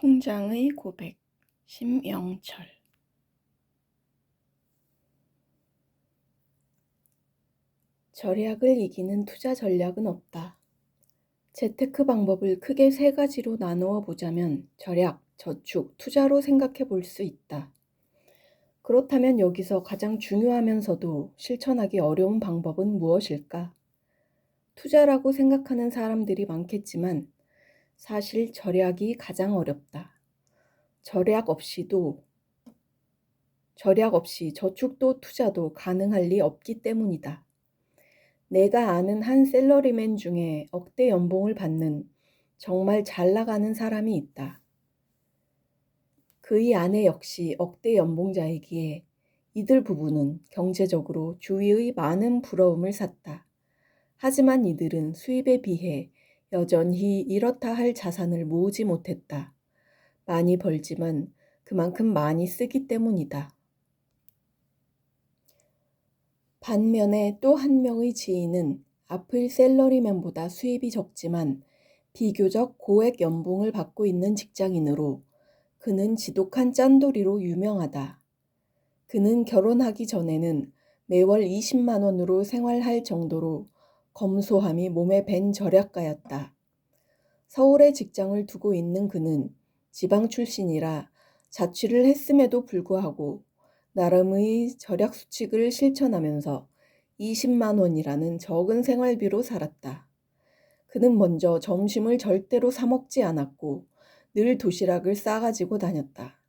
통장의 고백 심영철. 절약을 이기는 투자 전략은 없다. 재테크 방법을 크게 세 가지로 나누어 보자면 절약, 저축, 투자로 생각해 볼 수 있다. 그렇다면 여기서 가장 중요하면서도 실천하기 어려운 방법은 무엇일까? 투자라고 생각하는 사람들이 많겠지만 사실 절약이 가장 어렵다. 절약 없이 저축도 투자도 가능할 리 없기 때문이다. 내가 아는 한 셀러리맨 중에 억대 연봉을 받는 정말 잘 나가는 사람이 있다. 그의 아내 역시 억대 연봉자이기에 이들 부부는 경제적으로 주위의 많은 부러움을 샀다. 하지만 이들은 수입에 비해 여전히 이렇다 할 자산을 모으지 못했다. 많이 벌지만 그만큼 많이 쓰기 때문이다. 반면에 또 한 명의 지인은 앞의 셀러리맨보다 수입이 적지만 비교적 고액 연봉을 받고 있는 직장인으로 그는 지독한 짠돌이로 유명하다. 그는 결혼하기 전에는 매월 20만 원으로 생활할 정도로 검소함이 몸에 밴 절약가였다. 서울에 직장을 두고 있는 그는 지방 출신이라 자취를 했음에도 불구하고 나름의 절약 수칙을 실천하면서 20만 원이라는 적은 생활비로 살았다. 그는 먼저 점심을 절대로 사 먹지 않았고 늘 도시락을 싸가지고 다녔다.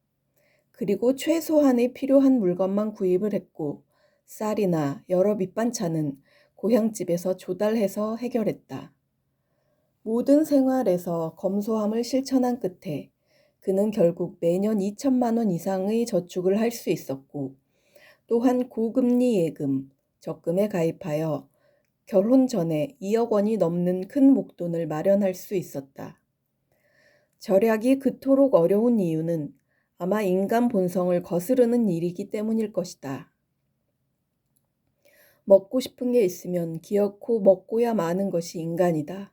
그리고 최소한의 필요한 물건만 구입을 했고 쌀이나 여러 밑반찬은 고향집에서 조달해서 해결했다. 모든 생활에서 검소함을 실천한 끝에 그는 결국 매년 2천만 원 이상의 저축을 할 수 있었고 또한 고금리 예금, 적금에 가입하여 결혼 전에 2억 원이 넘는 큰 목돈을 마련할 수 있었다. 절약이 그토록 어려운 이유는 아마 인간 본성을 거스르는 일이기 때문일 것이다. 먹고 싶은 게 있으면 기어코 먹고야 마는 것이 인간이다.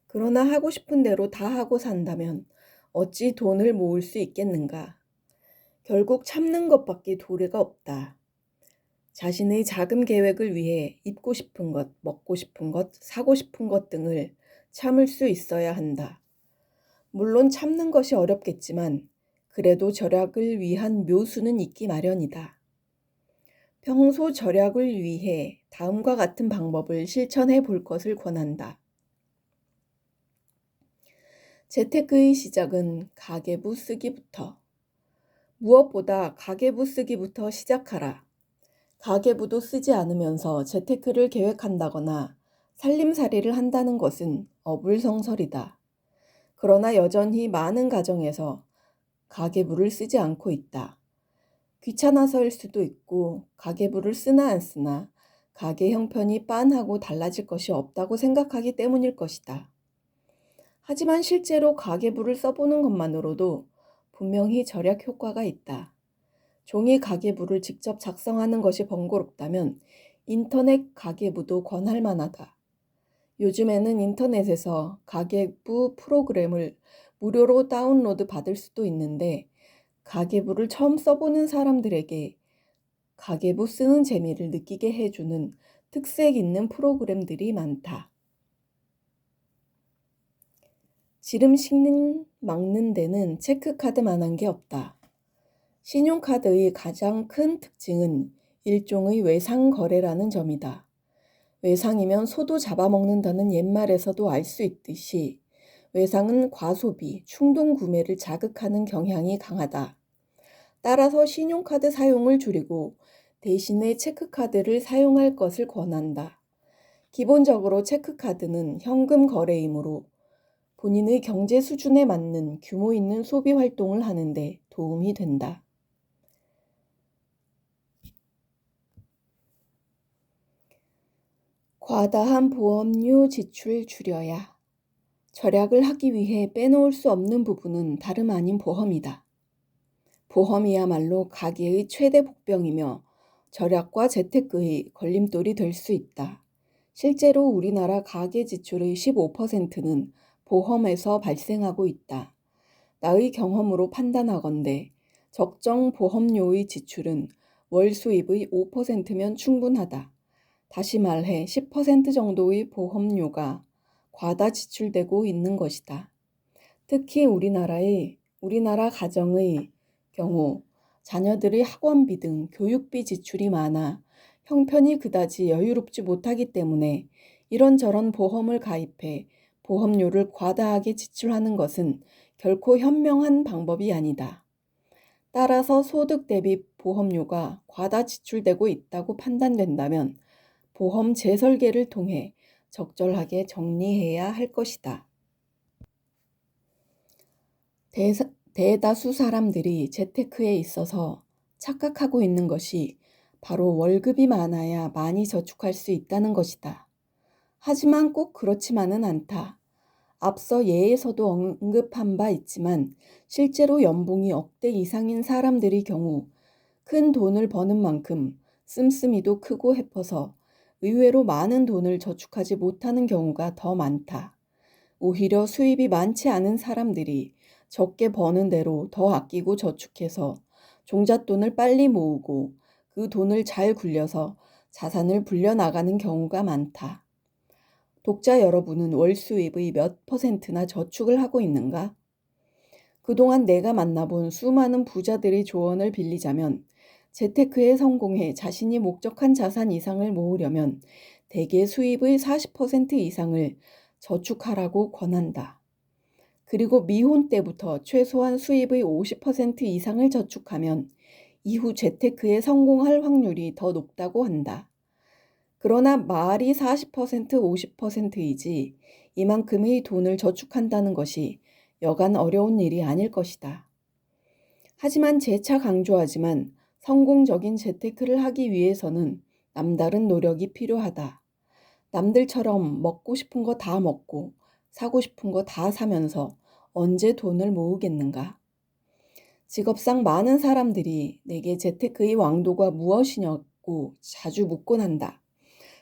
그러나 하고 싶은 대로 다 하고 산다면 어찌 돈을 모을 수 있겠는가? 결국 참는 것밖에 도리가 없다. 자신의 자금 계획을 위해 입고 싶은 것, 먹고 싶은 것, 사고 싶은 것 등을 참을 수 있어야 한다. 물론 참는 것이 어렵겠지만 그래도 절약을 위한 묘수는 있기 마련이다. 평소 절약을 위해 다음과 같은 방법을 실천해 볼 것을 권한다. 재테크의 시작은 가계부 쓰기부터. 무엇보다 가계부 쓰기부터 시작하라. 가계부도 쓰지 않으면서 재테크를 계획한다거나 살림살이를 한다는 것은 어불성설이다. 그러나 여전히 많은 가정에서 가계부를 쓰지 않고 있다. 귀찮아서일 수도 있고 가계부를 쓰나 안 쓰나 가계 형편이 빤하고 달라질 것이 없다고 생각하기 때문일 것이다. 하지만 실제로 가계부를 써보는 것만으로도 분명히 절약 효과가 있다. 종이 가계부를 직접 작성하는 것이 번거롭다면 인터넷 가계부도 권할 만하다. 요즘에는 인터넷에서 가계부 프로그램을 무료로 다운로드 받을 수도 있는데 가계부를 처음 써보는 사람들에게 가계부 쓰는 재미를 느끼게 해주는 특색 있는 프로그램들이 많다. 지름 막는 데는 체크카드만한 게 없다. 신용카드의 가장 큰 특징은 일종의 외상거래라는 점이다. 외상이면 소도 잡아먹는다는 옛말에서도 알 수 있듯이 외상은 과소비, 충동구매를 자극하는 경향이 강하다. 따라서 신용카드 사용을 줄이고 대신에 체크카드를 사용할 것을 권한다. 기본적으로 체크카드는 현금 거래이므로 본인의 경제 수준에 맞는 규모 있는 소비 활동을 하는데 도움이 된다. 과다한 보험료 지출 줄여야. 절약을 하기 위해 빼놓을 수 없는 부분은 다름 아닌 보험이다. 보험이야말로 가계의 최대 복병이며 절약과 재테크의 걸림돌이 될 수 있다. 실제로 우리나라 가계 지출의 15%는 보험에서 발생하고 있다. 나의 경험으로 판단하건대 적정 보험료의 지출은 월 수입의 5%면 충분하다. 다시 말해 10% 정도의 보험료가 과다 지출되고 있는 것이다. 특히 우리나라 가정의 경우 자녀들의 학원비 등 교육비 지출이 많아 형편이 그다지 여유롭지 못하기 때문에 이런저런 보험을 가입해 보험료를 과다하게 지출하는 것은 결코 현명한 방법이 아니다. 따라서 소득 대비 보험료가 과다 지출되고 있다고 판단된다면 보험 재설계를 통해 적절하게 정리해야 할 것이다. 대다수 사람들이 재테크에 있어서 착각하고 있는 것이 바로 월급이 많아야 많이 저축할 수 있다는 것이다. 하지만 꼭 그렇지만은 않다. 앞서 예에서도 언급한 바 있지만 실제로 연봉이 억대 이상인 사람들의 경우 큰 돈을 버는 만큼 씀씀이도 크고 해퍼서 의외로 많은 돈을 저축하지 못하는 경우가 더 많다. 오히려 수입이 많지 않은 사람들이 적게 버는 대로 더 아끼고 저축해서 종잣돈을 빨리 모으고 그 돈을 잘 굴려서 자산을 불려나가는 경우가 많다. 독자 여러분은 월 수입의 몇 %나 저축을 하고 있는가? 그동안 내가 만나본 수많은 부자들의 조언을 빌리자면 재테크에 성공해 자신이 목적한 자산 이상을 모으려면 대개 수입의 40% 이상을 저축하라고 권한다. 그리고 미혼 때부터 최소한 수입의 50% 이상을 저축하면 이후 재테크에 성공할 확률이 더 높다고 한다. 그러나 말이 40%, 50%이지 이만큼의 돈을 저축한다는 것이 여간 어려운 일이 아닐 것이다. 하지만 재차 강조하지만 성공적인 재테크를 하기 위해서는 남다른 노력이 필요하다. 남들처럼 먹고 싶은 거 다 먹고 사고 싶은 거 다 사면서 언제 돈을 모으겠는가? 직업상 많은 사람들이 내게 재테크의 왕도가 무엇이냐고 자주 묻곤 한다.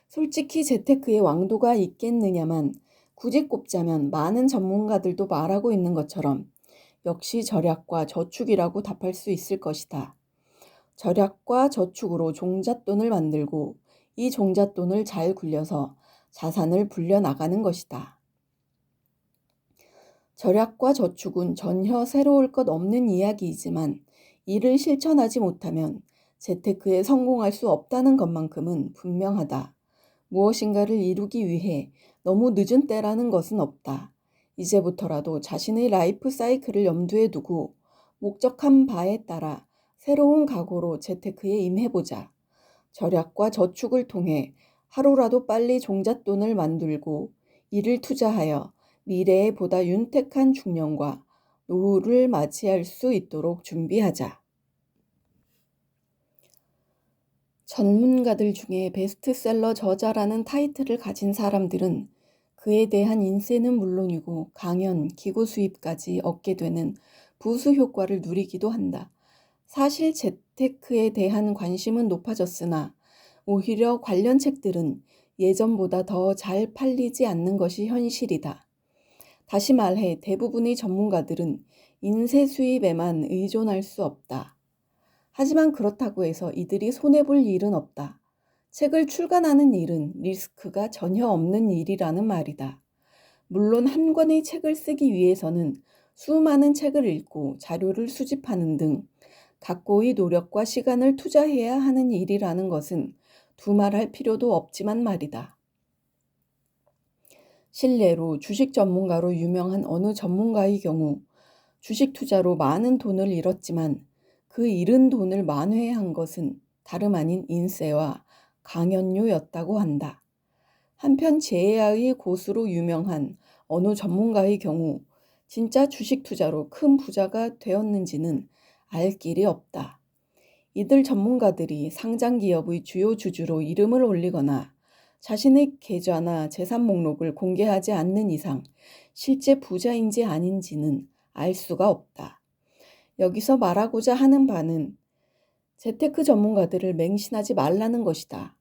솔직히 재테크의 왕도가 있겠느냐만 굳이 꼽자면 많은 전문가들도 말하고 있는 것처럼 역시 절약과 저축이라고 답할 수 있을 것이다. 절약과 저축으로 종잣돈을 만들고 이 종잣돈을 잘 굴려서 자산을 불려나가는 것이다. 절약과 저축은 전혀 새로울 것 없는 이야기이지만 이를 실천하지 못하면 재테크에 성공할 수 없다는 것만큼은 분명하다. 무엇인가를 이루기 위해 너무 늦은 때라는 것은 없다. 이제부터라도 자신의 라이프 사이클을 염두에 두고 목적한 바에 따라 새로운 각오로 재테크에 임해보자. 절약과 저축을 통해 하루라도 빨리 종잣돈을 만들고 이를 투자하여 미래에 보다 윤택한 중년과 노후를 맞이할 수 있도록 준비하자. 전문가들 중에 베스트셀러 저자라는 타이틀을 가진 사람들은 그에 대한 인세는 물론이고 강연, 기고 수입까지 얻게 되는 부수 효과를 누리기도 한다. 사실 재테크에 대한 관심은 높아졌으나 오히려 관련 책들은 예전보다 더 잘 팔리지 않는 것이 현실이다. 다시 말해 대부분의 전문가들은 인세 수입에만 의존할 수 없다. 하지만 그렇다고 해서 이들이 손해볼 일은 없다. 책을 출간하는 일은 리스크가 전혀 없는 일이라는 말이다. 물론 한 권의 책을 쓰기 위해서는 수많은 책을 읽고 자료를 수집하는 등 각고의 노력과 시간을 투자해야 하는 일이라는 것은 두말할 필요도 없지만 말이다. 실례로 주식 전문가로 유명한 어느 전문가의 경우 주식 투자로 많은 돈을 잃었지만 그 잃은 돈을 만회한 것은 다름 아닌 인세와 강연료였다고 한다. 한편 제야의 고수로 유명한 어느 전문가의 경우 진짜 주식 투자로 큰 부자가 되었는지는 알 길이 없다. 이들 전문가들이 상장 기업의 주요 주주로 이름을 올리거나 자신의 계좌나 재산 목록을 공개하지 않는 이상 실제 부자인지 아닌지는 알 수가 없다. 여기서 말하고자 하는 바는 재테크 전문가들을 맹신하지 말라는 것이다.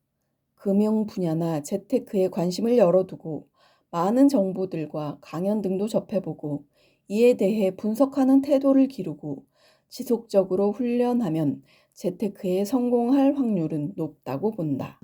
금융 분야나 재테크에 관심을 열어두고 많은 정보들과 강연 등도 접해보고 이에 대해 분석하는 태도를 기르고 지속적으로 훈련하면 재테크에 성공할 확률은 높다고 본다.